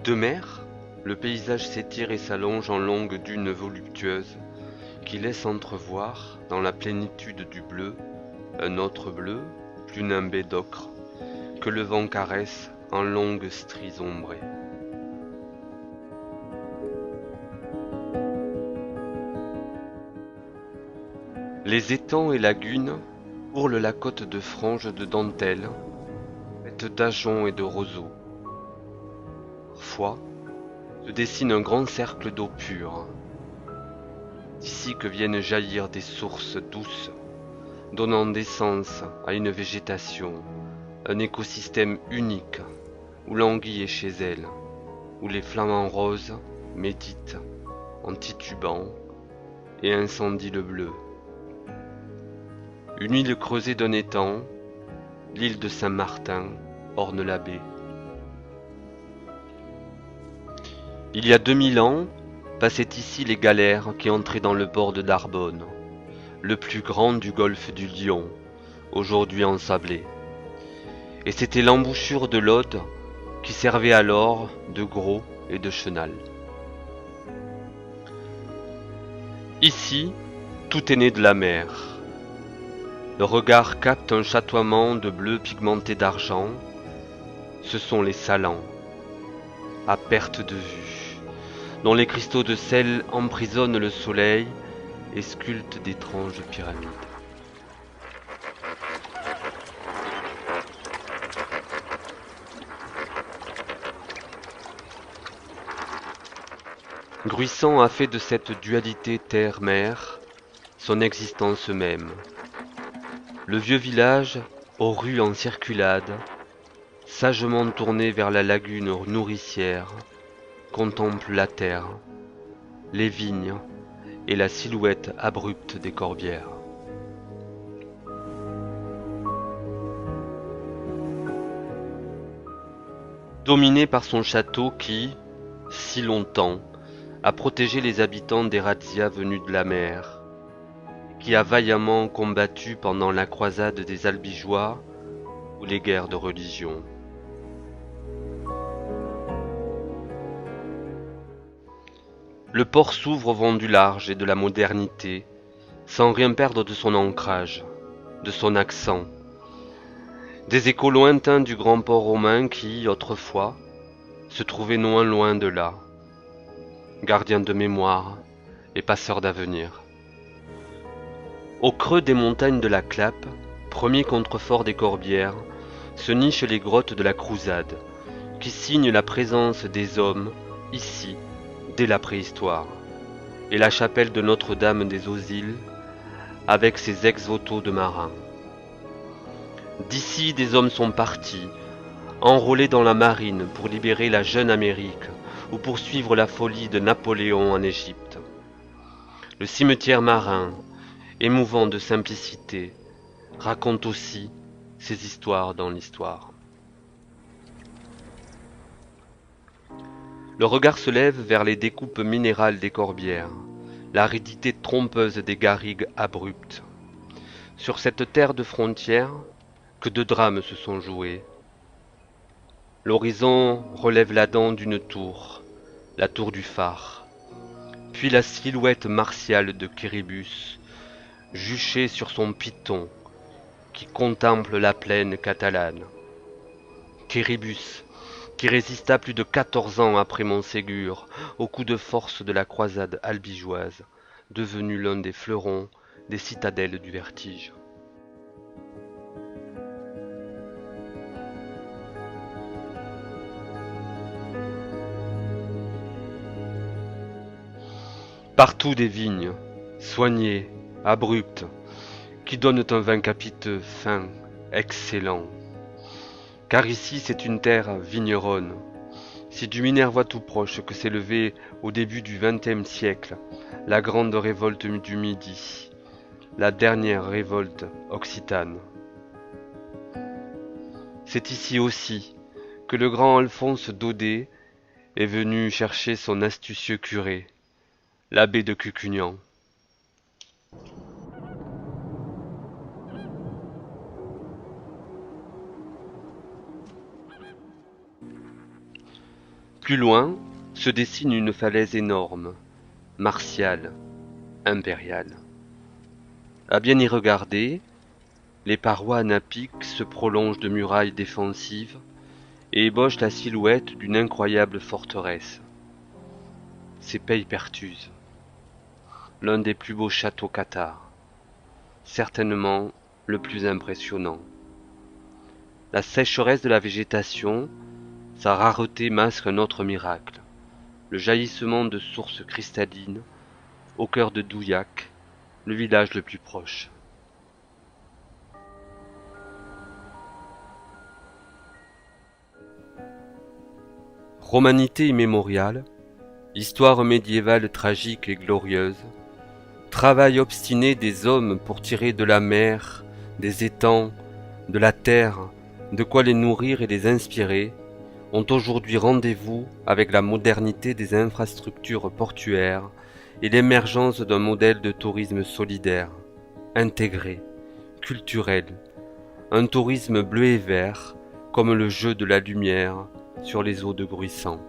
De mer, le paysage s'étire et s'allonge en longues dunes voluptueuses qui laissent entrevoir, dans la plénitude du bleu, un autre bleu, plus nimbé d'ocre, que le vent caresse en longues stries ombrées. Les étangs et lagunes ourlent la côte de franges de dentelle, faite d'ajoncs et de roseaux. Parfois, se dessine un grand cercle d'eau pure. D'ici que viennent jaillir des sources douces, donnant naissance à une végétation, un écosystème unique, où l'anguille est chez elle, où les flamants roses méditent en titubant et incendient le bleu. Une île creusée d'un étang, l'île de Saint-Martin, orne la baie. Il y a 2000 ans, passaient ici les galères qui entraient dans le port de Narbonne, le plus grand du golfe du Lion, aujourd'hui ensablé. Et c'était l'embouchure de l'Aude qui servait alors de Gros et de Chenal. Ici, tout est né de la mer. Le regard capte un chatoiement de bleu pigmenté d'argent. Ce sont les salants, à perte de vue, dont les cristaux de sel emprisonnent le soleil et sculptent d'étranges pyramides. Gruissant a fait de cette dualité terre-mer son existence même. Le vieux village, aux rues en circulade, sagement tourné vers la lagune nourricière, contemple la terre, les vignes et la silhouette abrupte des corbières. Dominé par son château qui, si longtemps, a protégé les habitants des razzias venus de la mer, qui a vaillamment combattu pendant la croisade des Albigeois ou les guerres de religion. Le port s'ouvre au vent du large et de la modernité, sans rien perdre de son ancrage, de son accent. Des échos lointains du grand port romain qui, autrefois, se trouvait non loin de là, gardien de mémoire et passeur d'avenir. Au creux des montagnes de la Clappe, premier contrefort des Corbières, se nichent les grottes de la Crouzade, qui signent la présence des hommes, ici, dès la préhistoire, et la chapelle de Notre-Dame des Osiles, avec ses ex-voto de marins. D'ici, des hommes sont partis, enrôlés dans la marine pour libérer la jeune Amérique ou poursuivre la folie de Napoléon en Égypte. Le cimetière marin, émouvant de simplicité, raconte aussi ses histoires dans l'histoire. Le regard se lève vers les découpes minérales des corbières, l'aridité trompeuse des garrigues abruptes. Sur cette terre de frontière, que de drames se sont joués. L'horizon relève la dent d'une tour, la tour du phare, puis la silhouette martiale de Quéribus, juché sur son python, qui contemple la plaine catalane. Quéribus, qui résista plus de 14 ans après Montségur, au coup de force de la croisade albigeoise, devenu l'un des fleurons des citadelles du vertige. Partout des vignes, soignées, abruptes, qui donnent un vin capiteux, fin, excellent. Car ici c'est une terre vigneronne. Si du Minervois tout proche que s'est levée au début du XXe siècle la grande révolte du Midi, la dernière révolte occitane. C'est ici aussi que le grand Alphonse Daudet est venu chercher son astucieux curé, l'abbé de Cucugnan. Plus loin se dessine une falaise énorme, martiale, impériale. À bien y regarder, les parois anapiques se prolongent de murailles défensives et ébauchent la silhouette d'une incroyable forteresse. C'est Peypertuz, l'un des plus beaux châteaux cathares, certainement le plus impressionnant. La sécheresse de la végétation, sa rareté masque un autre miracle, le jaillissement de sources cristallines au cœur de Douillac, le village le plus proche. Romanité immémoriale, histoire médiévale tragique et glorieuse, travail obstiné des hommes pour tirer de la mer, des étangs, de la terre, de quoi les nourrir et les inspirer, ont aujourd'hui rendez-vous avec la modernité des infrastructures portuaires et l'émergence d'un modèle de tourisme solidaire, intégré, culturel, un tourisme bleu et vert comme le jeu de la lumière sur les eaux de Gruissant.